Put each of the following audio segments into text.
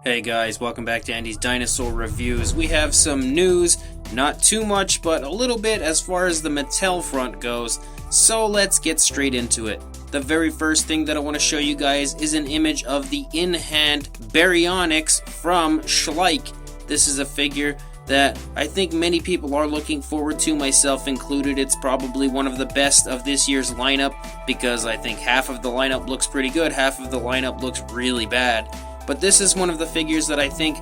Hey guys, welcome back to Andy's Dinosaur Reviews. We have some news, not too much, but a little bit as far as the Mattel front goes, so let's get straight into it. The very first thing that I want to show you guys is an image of the in-hand Baryonyx from Schleich. This is a figure that I think many people are looking forward to, myself included. It's probably one of the best of this year's lineup because I think half of the lineup looks pretty good, half of the lineup looks really bad. But this is one of the figures that I think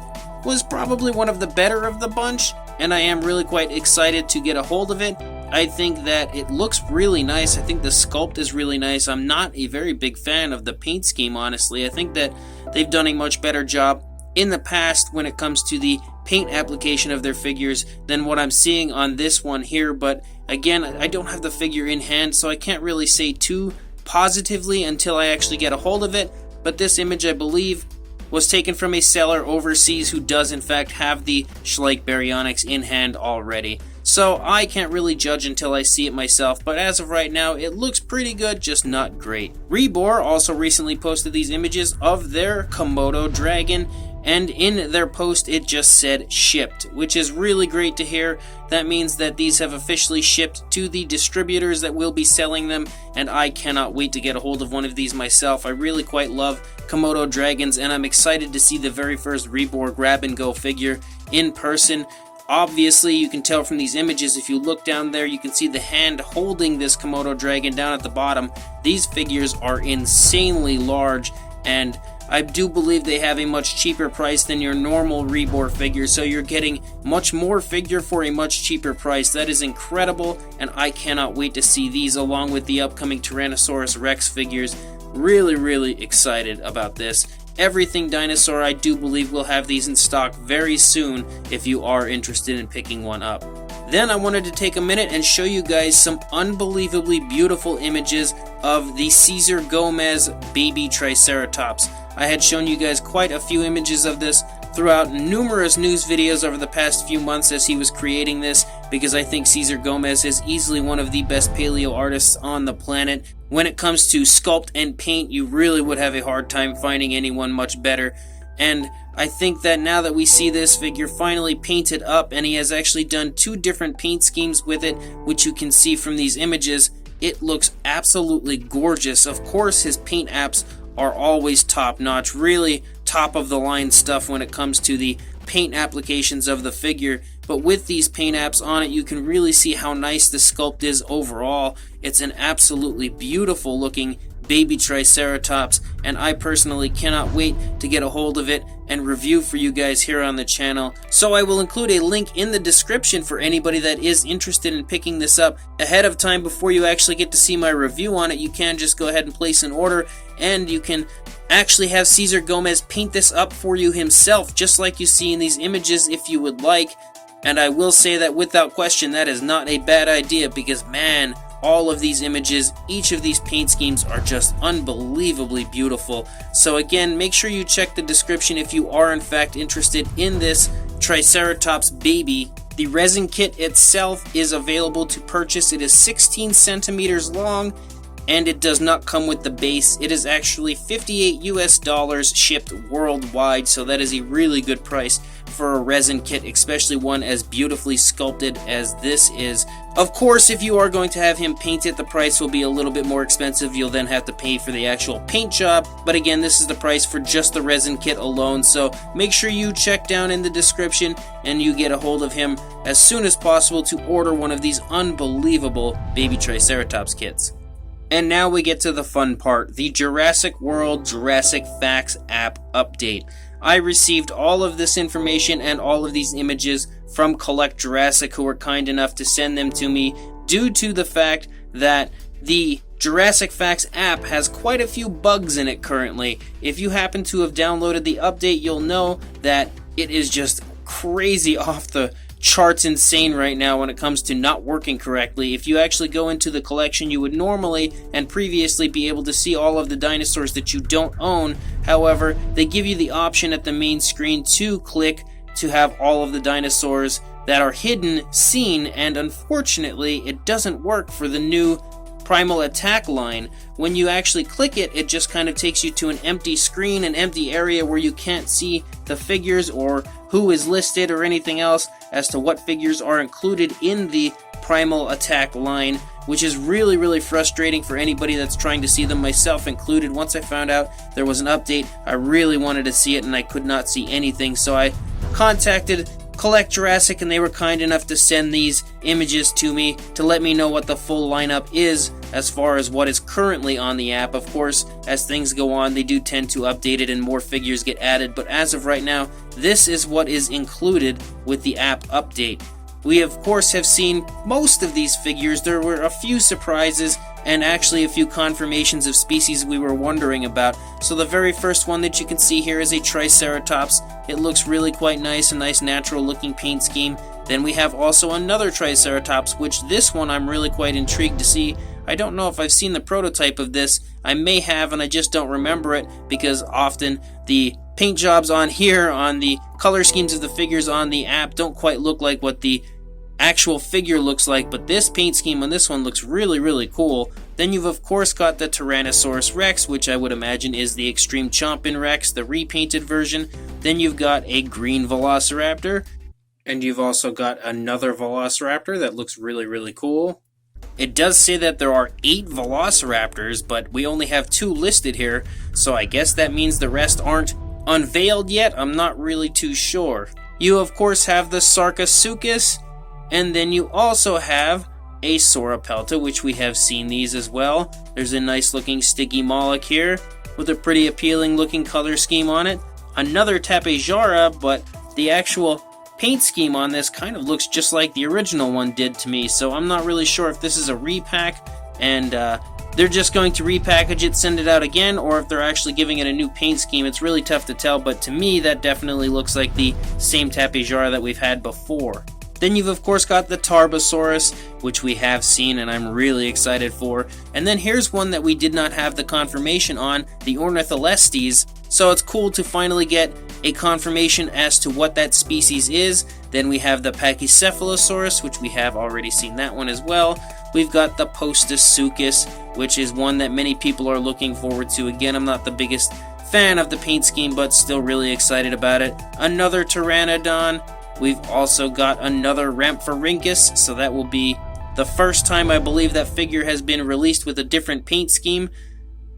was probably one of the better of the bunch, and I am really quite excited to get a hold of it. I think that it looks really nice. I think the sculpt is really nice. I'm not a very big fan of the paint scheme, honestly. I think that they've done a much better job in the past when it comes to the paint application of their figures than what I'm seeing on this one here. But again, I don't have the figure in hand, so I can't really say too positively until I actually get a hold of it. But this image, I believe, was taken from a seller overseas who does in fact have the Schleich Baryonyx in hand already. So I can't really judge until I see it myself, but as of right now it looks pretty good, just not great. Rebor also recently posted these images of their Komodo Dragon, and in their post it just said shipped, which is really great to hear. That means that these have officially shipped to the distributors that will be selling them, and I cannot wait to get a hold of one of these myself. I really quite love Komodo Dragons, and I'm excited to see the very first Rebor grab-and-go figure in person. Obviously, you can tell from these images, if you look down there, you can see the hand holding this Komodo Dragon down at the bottom. These figures are insanely large, and I do believe they have a much cheaper price than your normal Rebor figure, so you're getting much more figure for a much cheaper price. That is incredible, and I cannot wait to see these along with the upcoming Tyrannosaurus Rex figures. Really excited about this. Everything Dinosaur, I do believe, will have these in stock very soon if you are interested in picking one up. Then I wanted to take a minute and show you guys some unbelievably beautiful images of the Cesar Gomez Baby Triceratops. I had shown you guys quite a few images of this throughout numerous news videos over the past few months as he was creating this, because I think Cesar Gomez is easily one of the best paleo artists on the planet. When it comes to sculpt and paint, you really would have a hard time finding anyone much better. And I think that now that we see this figure finally painted up, and he has actually done two different paint schemes with it, which you can see from these images, it looks absolutely gorgeous. Of course, his paint apps are always top notch, really top of the line stuff when it comes to the paint applications of the figure, but with these paint apps on it, you can really see how nice the sculpt is overall. It's an absolutely beautiful looking baby Triceratops, and I personally cannot wait to get a hold of it and review for you guys here on the channel. So I will include a link in the description for anybody that is interested in picking this up ahead of time before you actually get to see my review on it. You can just go ahead and place an order, and you can actually have Cesar Gomez paint this up for you himself, just like you see in these images if you would like. And I will say that without question, that is not a bad idea, because man, all of these images, each of these paint schemes are just unbelievably beautiful. So again, make sure you check the description if you are in fact interested in this Triceratops baby. The resin kit itself is available to purchase. It is 16 centimeters long, and it does not come with the base. It is actually $58 US shipped worldwide, so that is a really good price for a resin kit, especially one as beautifully sculpted as this is. Of course, if you are going to have him painted, the price will be a little bit more expensive. You'll then have to pay for the actual paint job, but again, this is the price for just the resin kit alone, so make sure you check down in the description and you get a hold of him as soon as possible to order one of these unbelievable baby Triceratops kits. And now we get to the fun part, the Jurassic World Jurassic Facts app update. I received all of this information and all of these images from Collect Jurassic, who were kind enough to send them to me due to the fact that the Jurassic Facts app has quite a few bugs in it currently. If you happen to have downloaded the update, you'll know that it is just crazy off the charts insane right now when it comes to not working correctly. If you actually go into the collection, you would normally and previously be able to see all of the dinosaurs that you don't own. However, they give you the option at the main screen to click to have all of the dinosaurs that are hidden seen, and unfortunately it doesn't work for the new Primal Attack line. When you actually click it, it just kind of takes you to an empty screen, an empty area where you can't see the figures or who is listed or anything else as to what figures are included in the Primal Attack line, which is really, really frustrating for anybody that's trying to see them, myself included. Once I found out there was an update, I really wanted to see it and I could not see anything, so I contacted Collect Jurassic and they were kind enough to send these images to me to let me know what the full lineup is as far as what is currently on the app. Of course, as things go on, they do tend to update it and more figures get added, but as of right now, this is what is included with the app update. We of course have seen most of these figures. There were a few surprises and actually a few confirmations of species we were wondering about. So the very first one that you can see here is a Triceratops. It looks really quite nice, a nice natural looking paint scheme. Then we have also another Triceratops, which this one I'm really quite intrigued to see. I don't know if I've seen the prototype of this. I may have and I just don't remember it because often the paint jobs on here, on the color schemes of the figures on the app, don't quite look like what the actual figure looks like, but this paint scheme on this one looks really, really cool. Then you've of course got the Tyrannosaurus Rex, which I would imagine is the Extreme Chompin' Rex, the repainted version. Then you've got a green Velociraptor, and you've also got another Velociraptor that looks really, really cool. It does say that there are 8 Velociraptors, but we only have 2 listed here, so I guess that means the rest aren't unveiled yet. I'm not really too sure. You of course have the Sarcosuchus, and then you also have a Sauropelta, which we have seen these as well. There's a nice looking Sticky Moloch here with a pretty appealing looking color scheme on it. Another Tapejara, but the actual paint scheme on this kind of looks just like the original one did to me, so I'm not really sure if this is a repack and they're just going to repackage it, send it out again, or if they're actually giving it a new paint scheme. It's really tough to tell, but to me that definitely looks like the same Tapejara that we've had before. Then you've of course got the Tarbosaurus, which we have seen and I'm really excited for. And then here's one that we did not have the confirmation on, the Ornitholestes. So it's cool to finally get a confirmation as to what that species is. Then we have the Pachycephalosaurus, which we have already seen that one as well. We've got the Postosuchus, which is one that many people are looking forward to. Again, I'm not the biggest fan of the paint scheme, but still really excited about it. Another Pteranodon. We've also got another Rhamphorhynchus, so that will be the first time I believe that figure has been released with a different paint scheme.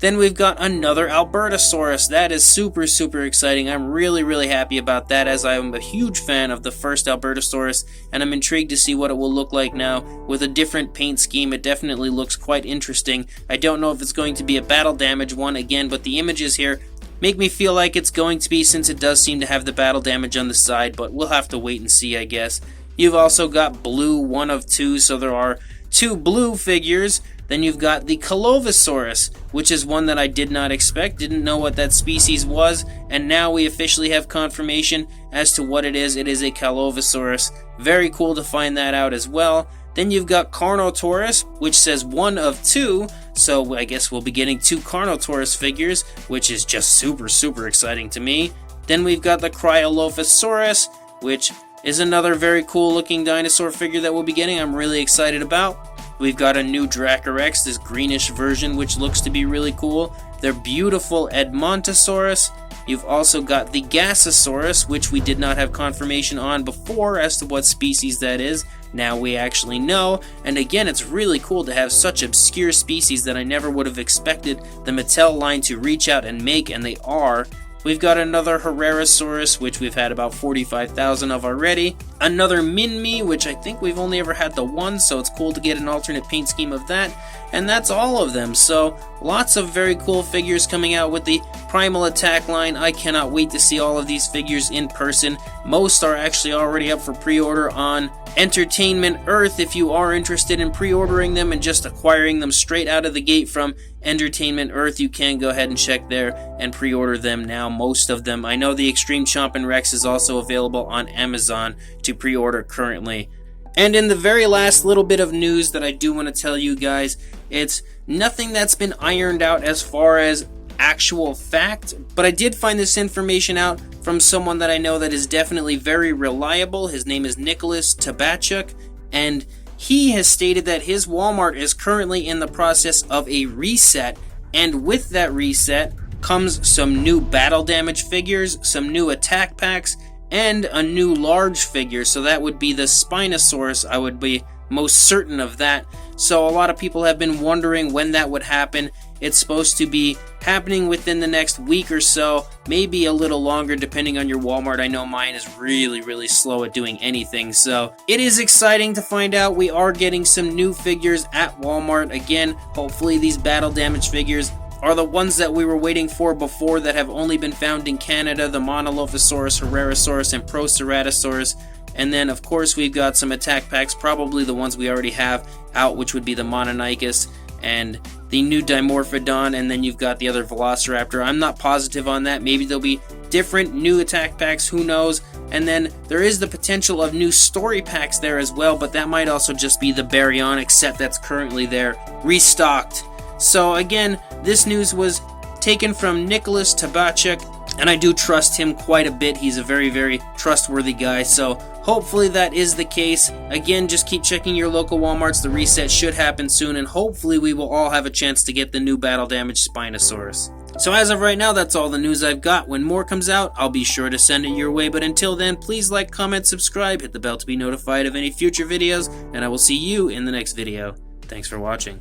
Then we've got another Albertosaurus. That is super, super exciting. I'm really, really happy about that, as I'm a huge fan of the first Albertosaurus, and I'm intrigued to see what it will look like now with a different paint scheme. It definitely looks quite interesting. I don't know if it's going to be a battle damage one again, but the images here make me feel like it's going to be, since it does seem to have the battle damage on the side, but we'll have to wait and see, I guess. You've also got blue, one of 2, so there are 2 blue figures. Then you've got the Calovosaurus, which is one that I did not expect, didn't know what that species was, and now we officially have confirmation as to what it is. It is a Calovosaurus. Very cool to find that out as well. Then you've got Carnotaurus, which says 1 of 2, so I guess we'll be getting 2 Carnotaurus figures, which is just super, super exciting to me. Then we've got the Cryolophosaurus, which is another very cool looking dinosaur figure that we'll be getting. I'm really excited about. We've got a new Dracorex, this greenish version, which looks to be really cool. They're beautiful Edmontosaurus. You've also got the Gasosaurus, which we did not have confirmation on before as to what species that is. Now we actually know, and again, it's really cool to have such obscure species that I never would have expected the Mattel line to reach out and make, and they are. We've got another Herrerasaurus, which we've had about 45,000 of already. Another Minmi, which I think we've only ever had the one, so it's cool to get an alternate paint scheme of that. And that's all of them, so lots of very cool figures coming out with the Primal Attack line. I cannot wait to see all of these figures in person. Most are actually already up for pre-order on Entertainment Earth. If you are interested in pre-ordering them and just acquiring them straight out of the gate from Entertainment Earth, you can go ahead and check there and pre-order them now, most of them. I know the Extreme Chompin' Rex is also available on Amazon to pre-order currently. And in the very last little bit of news that I do want to tell you guys, it's nothing that's been ironed out as far as actual fact, but I did find this information out from someone that I know that is definitely very reliable. His name is Nicholas Tabachuk, and he has stated that his Walmart is currently in the process of a reset, and with that reset comes some new battle damage figures, some new attack packs, and a new large figure. So that would be the Spinosaurus. I would be most certain of that. So a lot of people have been wondering when that would happen. It's supposed to be happening within the next week or so, maybe a little longer depending on your Walmart. I know mine is really slow at doing anything, so it is exciting to find out we are getting some new figures at Walmart. Again, hopefully these battle damage figures are the ones that we were waiting for before that have only been found in Canada, the Monolophosaurus, Herrerasaurus, and Proceratosaurus. And then, of course, we've got some attack packs, probably the ones we already have out, which would be the Mononychus and the new Dimorphodon, and then you've got the other Velociraptor. I'm not positive on that. Maybe there'll be different new attack packs, who knows? And then there is the potential of new story packs there as well, but that might also just be the Baryonyx set that's currently there, restocked. So again, this news was taken from Nicholas Tabachuk, and I do trust him quite a bit. He's a very trustworthy guy, so hopefully that is the case. Again, just keep checking your local Walmarts. The reset should happen soon, and hopefully we will all have a chance to get the new battle damage Spinosaurus. So as of right now, that's all the news I've got. When more comes out, I'll be sure to send it your way, but until then, please like, comment, subscribe, hit the bell to be notified of any future videos, and I will see you in the next video. Thanks for watching.